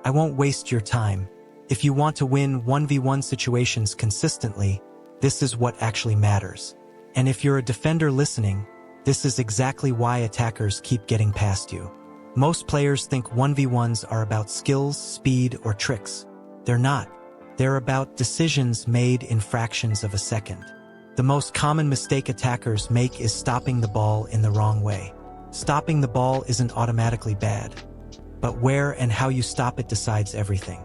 I won't waste your time. If you want to win 1v1 situations consistently, this is what actually matters. And if you're a defender listening, this is exactly why attackers keep getting past you. Most players think 1v1s are about skills, speed, or tricks. They're not. They're about decisions made in fractions of a second. The most common mistake attackers make is stopping the ball in the wrong way. Stopping the ball isn't automatically bad, but where and how you stop it decides everything.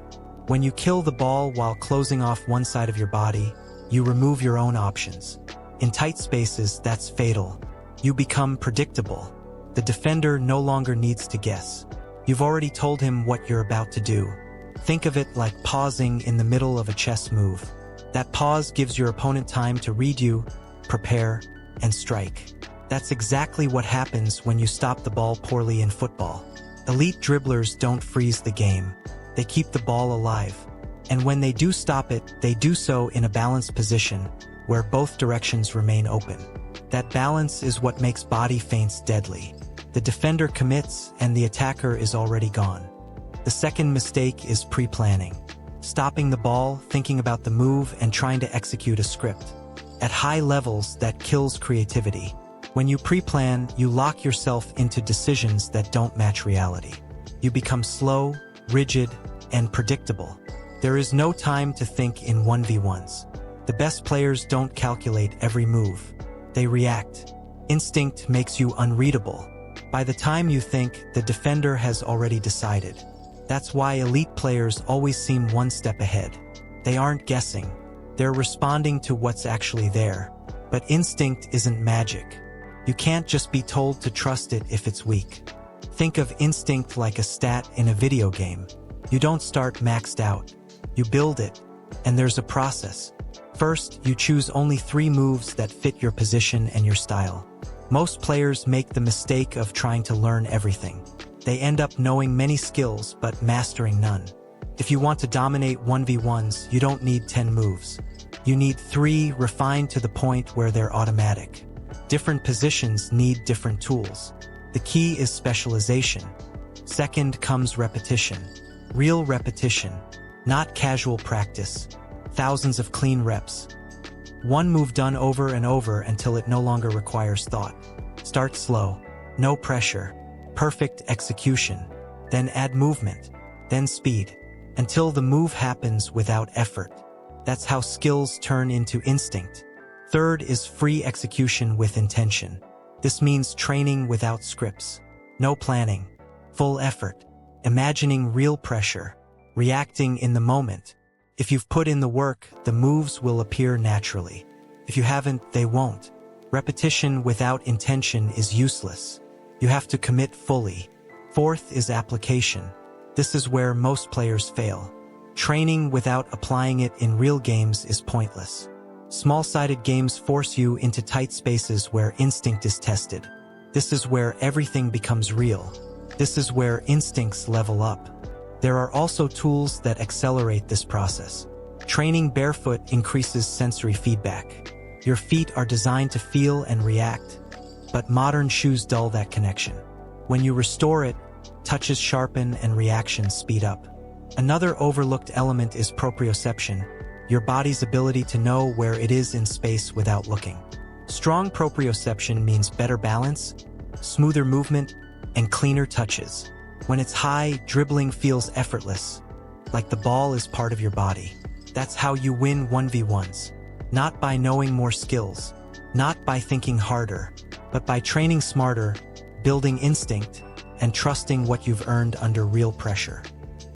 When you kill the ball while closing off one side of your body, you remove your own options. In tight spaces, that's fatal. You become predictable. The defender no longer needs to guess. You've already told him what you're about to do. Think of it like pausing in the middle of a chess move. That pause gives your opponent time to read you, prepare, and strike. That's exactly what happens when you stop the ball poorly in football. Elite dribblers don't freeze the game. They keep the ball alive. And when they do stop it, they do so in a balanced position, where both directions remain open. That balance is what makes body feints deadly. The defender commits, and the attacker is already gone. The second mistake is pre-planning. Stopping the ball, thinking about the move, and trying to execute a script. At high levels, that kills creativity. When you pre-plan, you lock yourself into decisions that don't match reality. You become slow, rigid, and predictable. There is no time to think in 1v1s. The best players don't calculate every move. They react. Instinct makes you unreadable. By the time you think, the defender has already decided. That's why elite players always seem one step ahead. They aren't guessing. They're responding to what's actually there. But instinct isn't magic. You can't just be told to trust it if it's weak. Think of instinct like a stat in a video game. You don't start maxed out. You build it, and there's a process. First, you choose only 3 moves that fit your position and your style. Most players make the mistake of trying to learn everything. They end up knowing many skills but mastering none. If you want to dominate 1v1s, you don't need 10 moves. You need 3 refined to the point where they're automatic. Different positions need different tools. The key is specialization. Second comes repetition. Real repetition, not casual practice. Thousands of clean reps. One move done over and over until it no longer requires thought. Start slow. No pressure. Perfect execution. Then add movement. Then speed. Until the move happens without effort. That's how skills turn into instinct. Third is free execution with intention. This means training without scripts. No planning. Full effort. Imagining real pressure. Reacting in the moment. If you've put in the work, the moves will appear naturally. If you haven't, they won't. Repetition without intention is useless. You have to commit fully. Fourth is application. This is where most players fail. Training without applying it in real games is pointless. Small-sided games force you into tight spaces where instinct is tested. This is where everything becomes real. This is where instincts level up. There are also tools that accelerate this process. Training barefoot increases sensory feedback. Your feet are designed to feel and react, but modern shoes dull that connection. When you restore it, touches sharpen and reactions speed up. Another overlooked element is proprioception, your body's ability to know where it is in space without looking. Strong proprioception means better balance, smoother movement, and cleaner touches. When it's high, dribbling feels effortless, like the ball is part of your body. That's how you win 1v1s. Not by knowing more skills, not by thinking harder, but by training smarter, building instinct, and trusting what you've earned under real pressure.